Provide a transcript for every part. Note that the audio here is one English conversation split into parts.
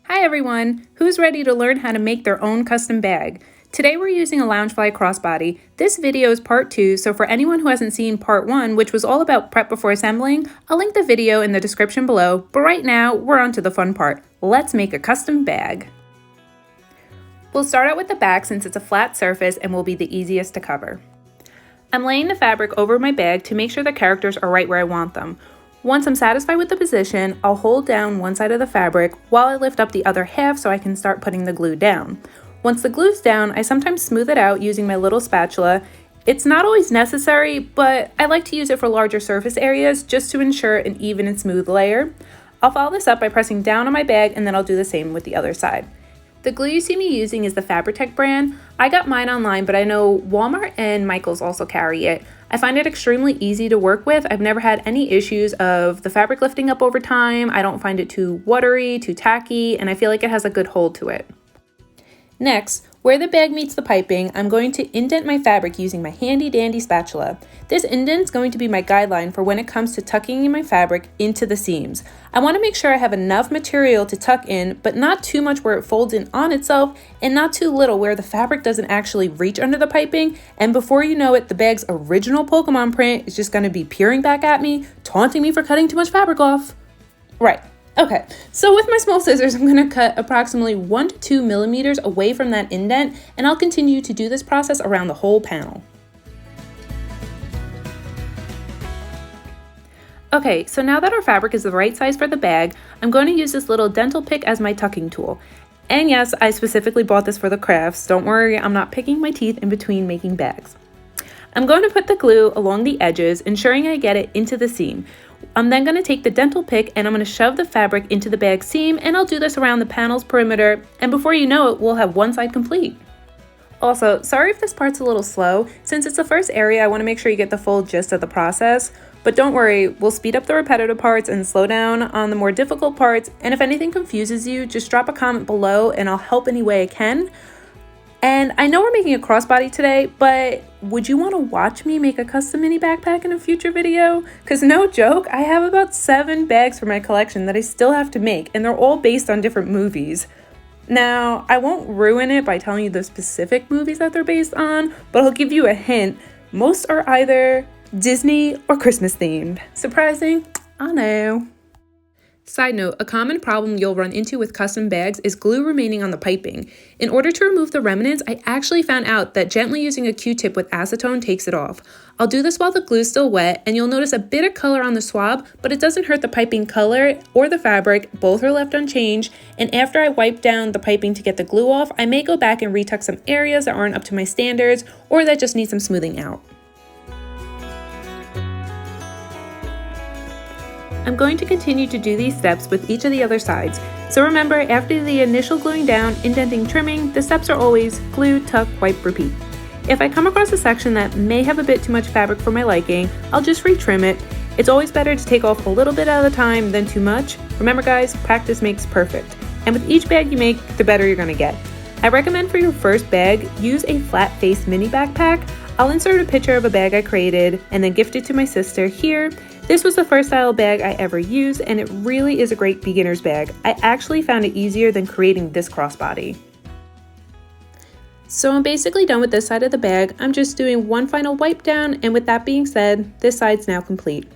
Hi everyone! Who's ready to learn how to make their own custom bag? Today we're using a Loungefly crossbody. This video is part 2, so for anyone who hasn't seen part 1, which was all about prep before assembling, I'll link the video in the description below, but right now we're on to the fun part. Let's make a custom bag. We'll start out with the back since it's a flat surface and will be the easiest to cover. I'm laying the fabric over my bag to make sure the characters are right where I want them. Once I'm satisfied with the position, I'll hold down one side of the fabric while I lift up the other half so I can start putting the glue down. Once the glue's down, I sometimes smooth it out using my little spatula. It's not always necessary, but I like to use it for larger surface areas just to ensure an even and smooth layer. I'll follow this up by pressing down on my bag and then I'll do the same with the other side. The glue you see me using is the Fabri-Tac brand. I got mine online, but I know Walmart and Michaels also carry it. I find it extremely easy to work with. I've never had any issues of the fabric lifting up over time. I don't find it too watery, too tacky, and I feel like it has a good hold to it. Next, where the bag meets the piping, I'm going to indent my fabric using my handy dandy spatula. This indent is going to be my guideline for when it comes to tucking in my fabric into the seams. I want to make sure I have enough material to tuck in, but not too much where it folds in on itself, and not too little where the fabric doesn't actually reach under the piping, and before you know it, the bag's original Pokemon print is just going to be peering back at me, taunting me for cutting too much fabric off. Right. Okay, so with my small scissors, I'm going to cut approximately 1 to 2 millimeters away from that indent, and I'll continue to do this process around the whole panel. Okay, so now that our fabric is the right size for the bag, I'm going to use this little dental pick as my tucking tool. And yes, I specifically bought this for the crafts. Don't worry, I'm not picking my teeth in between making bags. I'm going to put the glue along the edges, ensuring I get it into the seam. I'm then going to take the dental pick and I'm going to shove the fabric into the bag seam, and I'll do this around the panel's perimeter, and before you know it, we'll have one side complete. Also, sorry if this part's a little slow. Since it's the first area, I want to make sure you get the full gist of the process. But don't worry, we'll speed up the repetitive parts and slow down on the more difficult parts, and if anything confuses you, just drop a comment below and I'll help any way I can. And I know we're making a crossbody today, but would you want to watch me make a custom mini backpack in a future video? Because no joke, I have about 7 bags for my collection that I still have to make, and they're all based on different movies. Now, I won't ruin it by telling you the specific movies that they're based on, but I'll give you a hint. Most are either Disney or Christmas themed. Surprising? I know. Side note, a common problem you'll run into with custom bags is glue remaining on the piping. In order to remove the remnants, I actually found out that gently using a Q-tip with acetone takes it off. I'll do this while the glue's still wet, and you'll notice a bit of color on the swab, but it doesn't hurt the piping color or the fabric. Both are left unchanged, and after I wipe down the piping to get the glue off, I may go back and retuck some areas that aren't up to my standards or that just need some smoothing out. I'm going to continue to do these steps with each of the other sides. So remember, after the initial gluing down, indenting, trimming, the steps are always glue, tuck, wipe, repeat. If I come across a section that may have a bit too much fabric for my liking, I'll just retrim it. It's always better to take off a little bit at a time than too much. Remember guys, practice makes perfect. And with each bag you make, the better you're gonna get. I recommend for your first bag, use a flat face mini backpack. I'll insert a picture of a bag I created and then gift it to my sister here. This was the first style bag I ever used, and it really is a great beginner's bag. I actually found it easier than creating this crossbody. So I'm basically done with this side of the bag. I'm just doing one final wipe down, and with that being said, this side's now complete.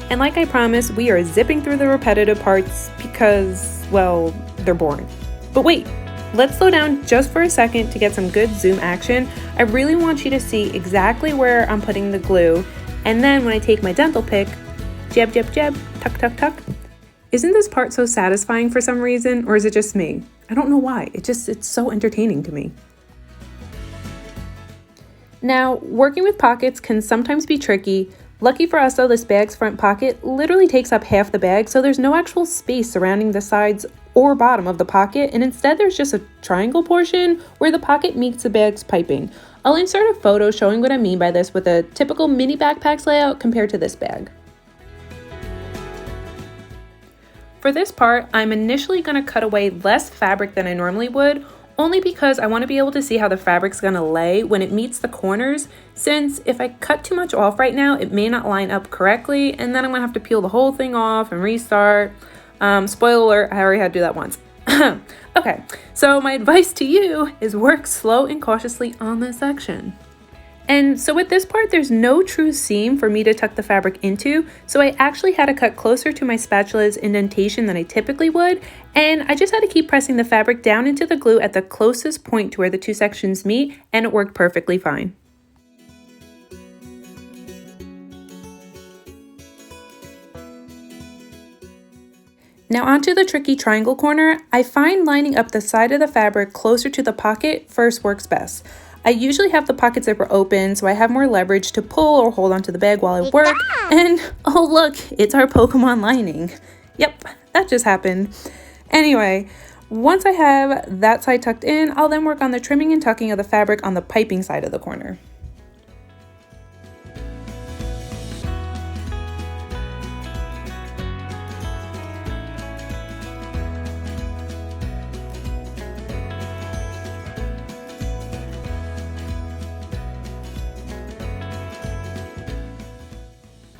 And like I promised, we are zipping through the repetitive parts because, well, they're boring. But wait! Let's slow down just for a second to get some good zoom action. I really want you to see exactly where I'm putting the glue, and then when I take my dental pick, jab, jab, jab, tuck, tuck, tuck. Isn't this part so satisfying for some reason, or is it just me? I don't know why, it's so entertaining to me. Now, working with pockets can sometimes be tricky. Lucky for us though, this bag's front pocket literally takes up half the bag, so there's no actual space surrounding the sides or bottom of the pocket, and instead there's just a triangle portion where the pocket meets the bag's piping. I'll insert a photo showing what I mean by this with a typical mini backpack's layout compared to this bag. For this part, I'm initially going to cut away less fabric than I normally would, only because I want to be able to see how the fabric's going to lay when it meets the corners, since if I cut too much off right now, it may not line up correctly, and then I'm going to have to peel the whole thing off and restart. Spoiler alert, I already had to do that once. Okay, so my advice to you is work slow and cautiously on this section. And so with this part, there's no true seam for me to tuck the fabric into, so I actually had to cut closer to my spatula's indentation than I typically would, and I just had to keep pressing the fabric down into the glue at the closest point to where the two sections meet, and it worked perfectly fine. Now onto the tricky triangle corner. I find lining up the side of the fabric closer to the pocket first works best. I usually have the pocket zipper open so I have more leverage to pull or hold onto the bag while I work. And oh look, it's our Pokemon lining. Yep, that just happened. Anyway, once I have that side tucked in, I'll then work on the trimming and tucking of the fabric on the piping side of the corner.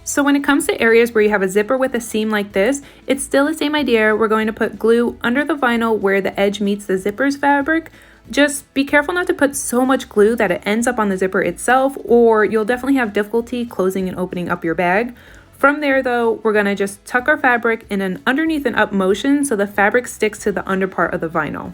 So when it comes to areas where you have a zipper with a seam like this, it's still the same idea. We're going to put glue under the vinyl where the edge meets the zipper's fabric. Just be careful not to put so much glue that it ends up on the zipper itself, or you'll definitely have difficulty closing and opening up your bag. From there though, we're going to just tuck our fabric in an underneath and up motion so the fabric sticks to the under part of the vinyl.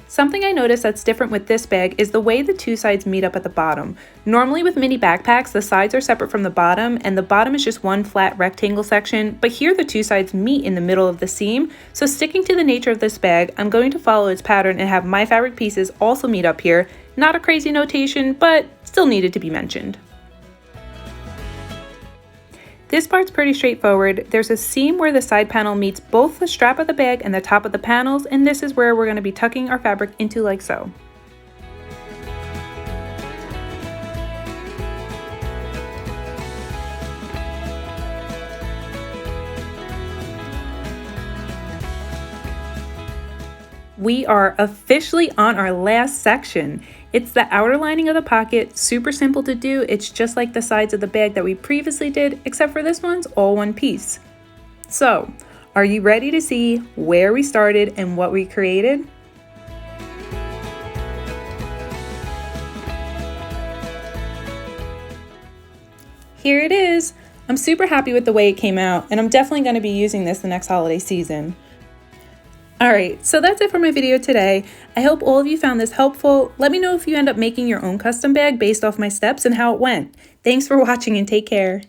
Something I noticed that's different with this bag is the way the two sides meet up at the bottom. Normally with mini backpacks, the sides are separate from the bottom and the bottom is just one flat rectangle section, but here the two sides meet in the middle of the seam. So sticking to the nature of this bag, I'm going to follow its pattern and have my fabric pieces also meet up here. Not a crazy notation, but still needed to be mentioned. This part's pretty straightforward. There's a seam where the side panel meets both the strap of the bag and the top of the panels, and this is where we're going to be tucking our fabric into like so. We are officially on our last section. It's the outer lining of the pocket, super simple to do. It's just like the sides of the bag that we previously did, except for this one's all one piece. So, are you ready to see where we started and what we created? Here it is. I'm super happy with the way it came out, and I'm definitely going to be using this the next holiday season. Alright, so that's it for my video today. I hope all of you found this helpful. Let me know if you end up making your own custom bag based off my steps and how it went. Thanks for watching and take care.